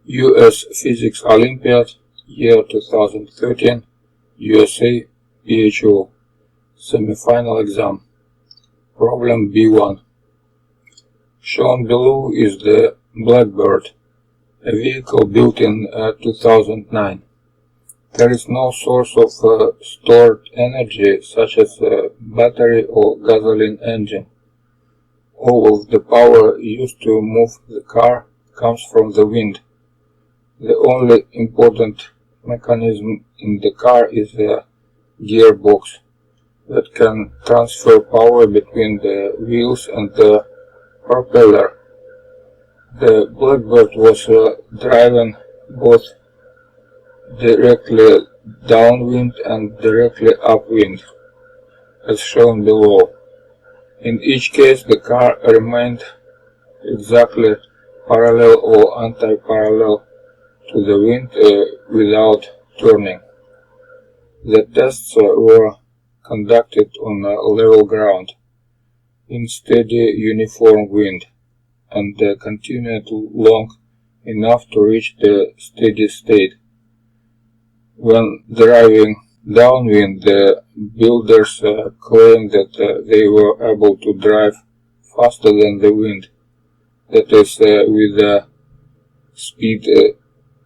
US Physics Olympiad, year 2013, USAPHO Semifinal Exam. Problem B1. Shown below is the Blackbird, a vehicle built in 2009. There is no source of stored energy such as a battery or gasoline engine. All of the power used to move the car comes from the wind. The only important mechanism in the car is a gearbox that can transfer power between the wheels and the propeller. The Blackbird was driven both directly downwind and directly upwind, as shown below. In each case, the car remained exactly parallel or anti-parallel to the wind without turning. The tests were conducted on level ground, in steady uniform wind, and continued long enough to reach the steady state. When driving downwind, the builders claimed that they were able to drive faster than the wind, that is, with a speed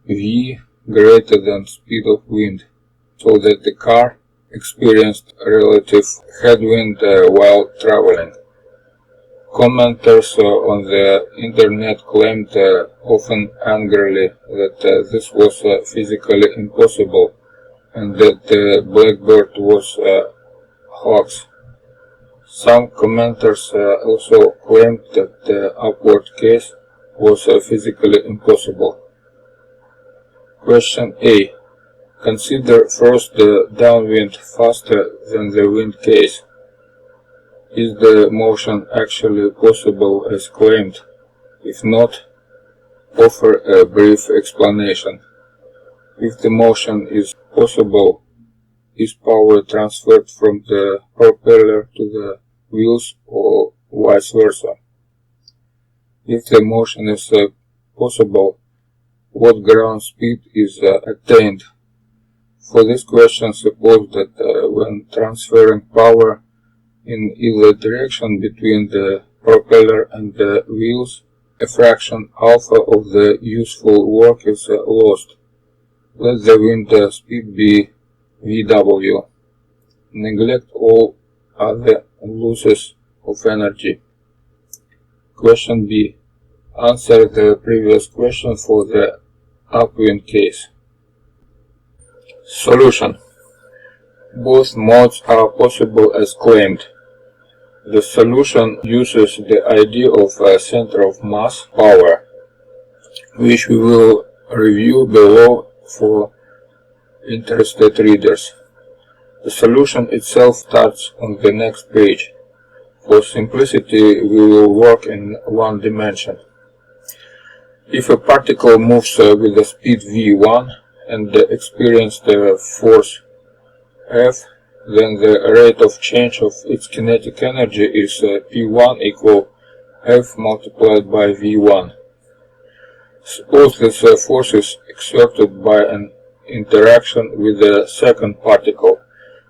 v greater than speed of wind, so that the car experienced relative headwind while traveling. Commenters on the internet claimed, often angrily, that this was physically impossible and that the Blackbird was a hoax. Some commenters also claimed that the upward case was physically impossible. Question A. Consider first the downwind faster than the wind case. Is the motion actually possible as claimed? If not, offer a brief explanation. If the motion is possible, is power transferred from the propeller to the wheels or vice versa? If the motion is possible, what ground speed is attained? For this question, suppose that when transferring power in either direction between the propeller and the wheels, a fraction alpha of the useful work is lost. Let the wind speed be Vw. Neglect all other losses of energy. Question B. Answer the previous question for the upwind case. Solution. Both modes are possible as claimed. The solution uses the idea of a center of mass power, which we will review below for interested readers. The solution itself starts on the next page. For simplicity, we will work in one dimension. If a particle moves with a speed v1 and experiences the force F, then the rate of change of its kinetic energy is P1 equal F multiplied by V1. Suppose this force is exerted by an interaction with the second particle,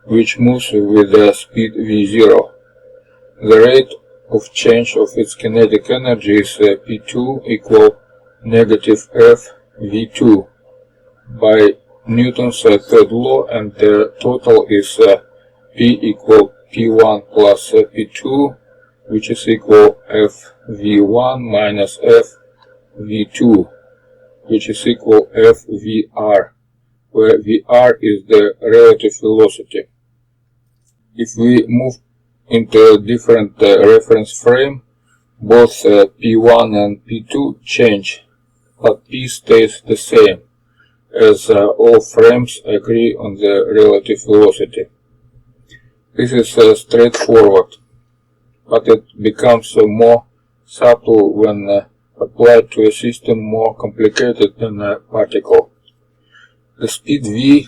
which moves with the speed V0. The rate of change of its kinetic energy is P2 equal negative F V2 by Newton's third law, and the total is P equal P1 plus P2, which is equal F V1 minus F V2, which is equal F VR, where VR is the relative velocity. If we move into a different reference frame, both P1 and P2 change, but P stays the same, as all frames agree on the relative velocity. This is straightforward, but it becomes more subtle when applied to a system more complicated than a particle. The speed v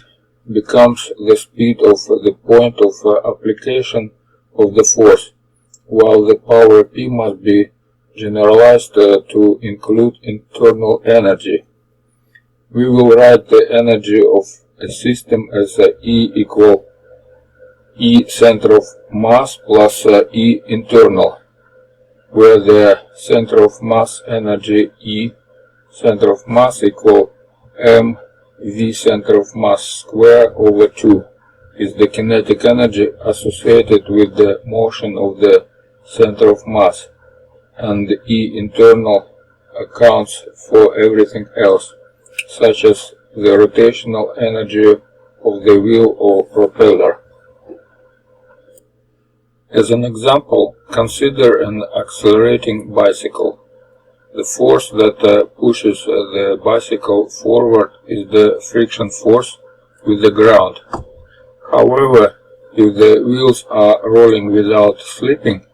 becomes the speed of the point of application of the force, while the power p must be generalized to include internal energy. we will write the energy of a system as E equal E center of mass plus E internal, where the center of mass energy E center of mass equal m v center of mass square over 2 is the kinetic energy associated with the motion of the center of mass, and E internal accounts for everything else, such as the rotational energy of the wheel or propeller. As an example, consider an accelerating bicycle. The force that pushes the bicycle forward is the friction force with the ground. However, if the wheels are rolling without slipping,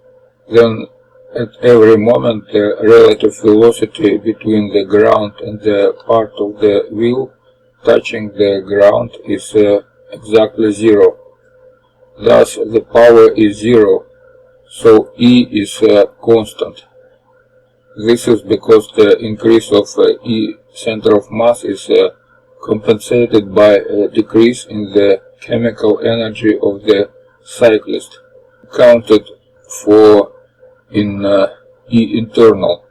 then at every moment the relative velocity between the ground and the part of the wheel touching the ground is exactly zero. Thus the power is zero, so E is constant. This is because the increase of E center of mass is compensated by a decrease in the chemical energy of the cyclist, accounted for in E internal.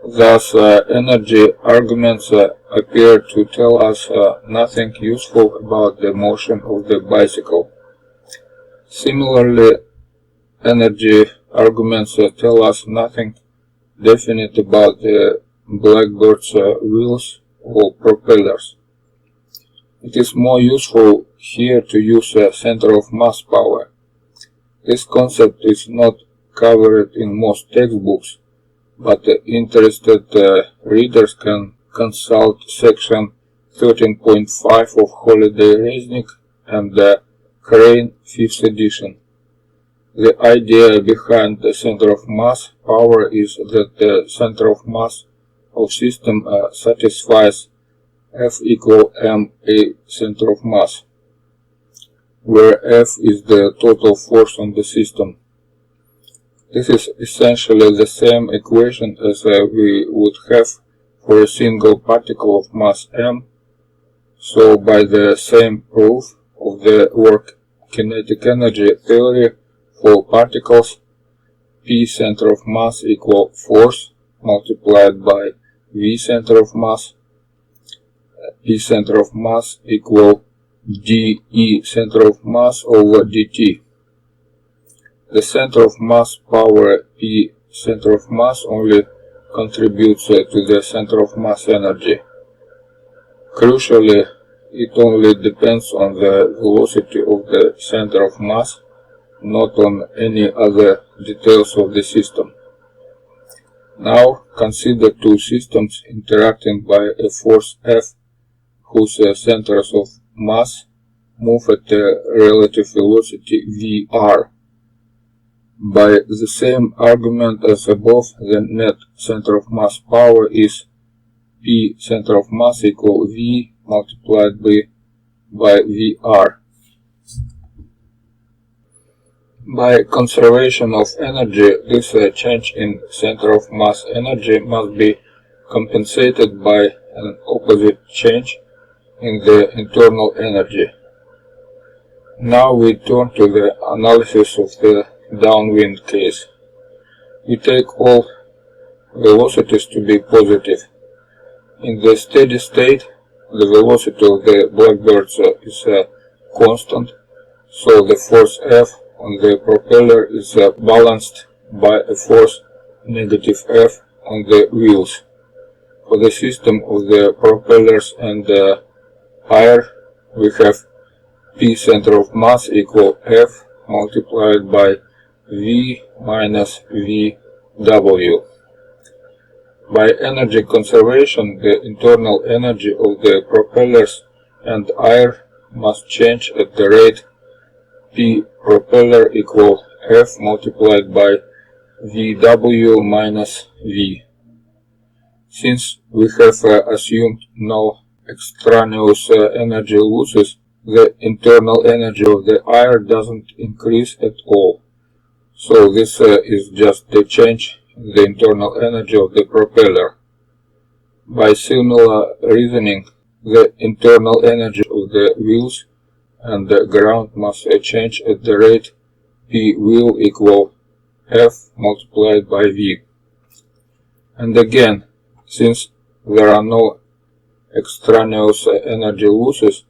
Thus, energy arguments appear to tell us nothing useful about the motion of the bicycle. Similarly, energy arguments tell us nothing definite about the blackbird's wheels or propellers. It is more useful here to use center of mass power. This concept is not covered in most textbooks, but interested readers can consult section 13.5 of Holiday Reznik and Crane 5th edition. The idea behind the center of mass power is that the center of mass of system satisfies F equal ma center of mass, where F is the total force on the system. This is essentially the same equation as we would have for a single particle of mass m, so by the same proof of the work kinetic energy theory for particles, P center of mass equal force multiplied by V center of mass, P center of mass equal dE center of mass over dt. The center of mass power P center of mass only contributes to the center of mass energy. Crucially, it only depends on the velocity of the center of mass, not on any other details of the system. Now consider two systems interacting by a force F whose centers of mass move at a relative velocity Vr. By the same argument as above, the net center of mass power is P center of mass equal V multiplied by Vr. By conservation of energy, this change in center of mass energy must be compensated by an opposite change in the internal energy. Now we turn to the analysis of the downwind case. We take all velocities to be positive. In the steady state, the velocity of the blackbirds is constant, so the force F on the propeller is balanced by a force negative F on the wheels. For the system of the propellers and air, we have P center of mass equal F multiplied by V minus VW. By energy conservation, the internal energy of the propellers and air must change at the rate P propeller equal F multiplied by VW minus V. Since we have assumed no extraneous energy losses, the internal energy of the air doesn't increase at all. So this is just the change in the internal energy of the propeller. By similar reasoning, the internal energy of the wheels and the ground must change at the rate P wheel equal F multiplied by V. And again, since there are no extraneous energy losses,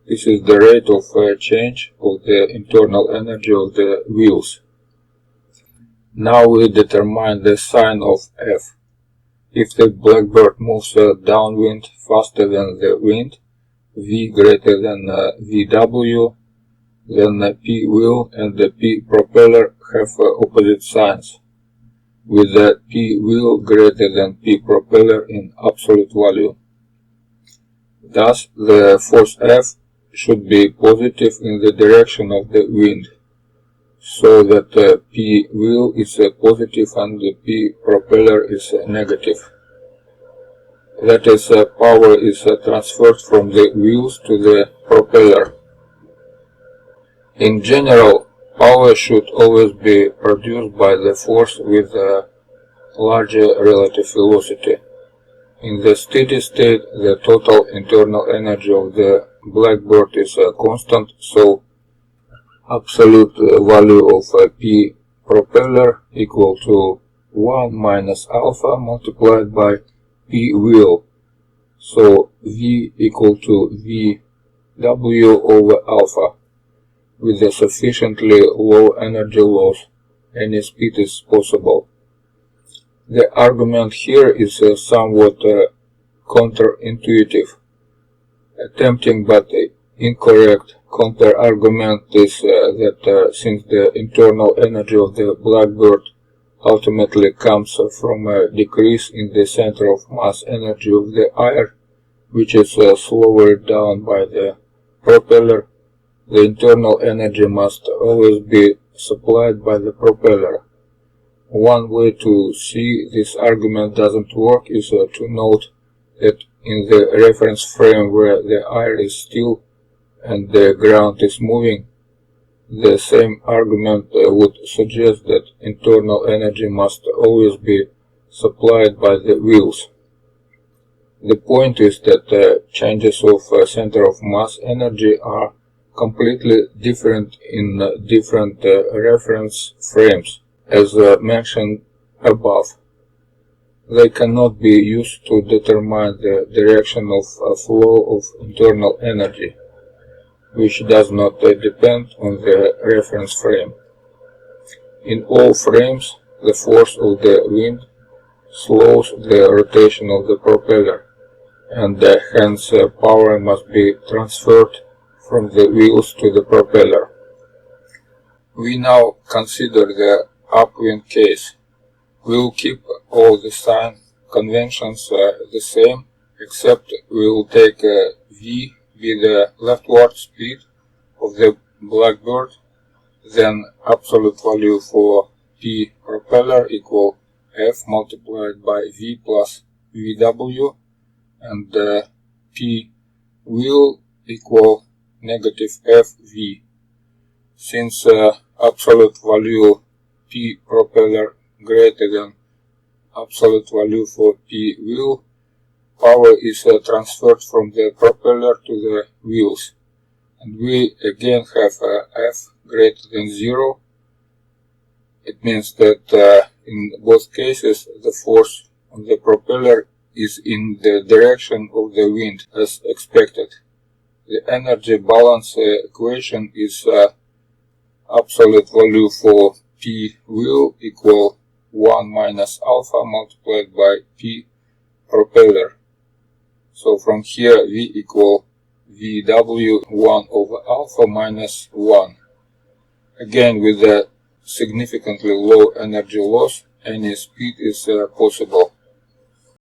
this is the rate of change of the internal energy of the wheels. Now we determine the sign of F. If the blackbird moves downwind faster than the wind, V greater than VW, then P wheel and the P propeller have opposite signs, with the P wheel greater than P propeller in absolute value. Thus, the force F should be positive in the direction of the wind, so that P wheel is positive and the P propeller is negative. That is, power is transferred from the wheels to the propeller. In general, power should always be produced by the force with a larger relative velocity. In the steady state, the total internal energy of the blackbird is constant, so absolute value of P propeller equal to 1 minus alpha multiplied by P wheel. So V equal to VW over alpha. With a sufficiently low energy loss, any speed is possible. The argument here is somewhat counterintuitive. A tempting but incorrect counter-argument is that since the internal energy of the blackbird ultimately comes from a decrease in the center of mass energy of the air, which is slowed down by the propeller, the internal energy must always be supplied by the propeller. One way to see this argument doesn't work is to note that in the reference frame where the air is still and the ground is moving, the same argument would suggest that internal energy must always be supplied by the wheels. The point is that changes of center of mass energy are completely different in different reference frames, as mentioned above. They cannot be used to determine the direction of flow of internal energy, which does not depend on the reference frame. In all frames, the force of the wind slows the rotation of the propeller, and hence power must be transferred from the wheels to the propeller. We now consider the upwind case. We will keep all the sign conventions the same, except we will take V be the leftward speed of the blackbird, then absolute value for P propeller equal F multiplied by V plus VW, and P wheel equal negative FV. Since absolute value P propeller greater than absolute value for P wheel, power is transferred from the propeller to the wheels, and we again have F greater than 0. It means that in both cases the force on the propeller is in the direction of the wind as expected. The energy balance equation is absolute value for P wheel equal 1 minus alpha multiplied by P propeller. So from here V equal VW 1 over alpha minus 1. Again, with a significantly low energy loss, any speed is possible.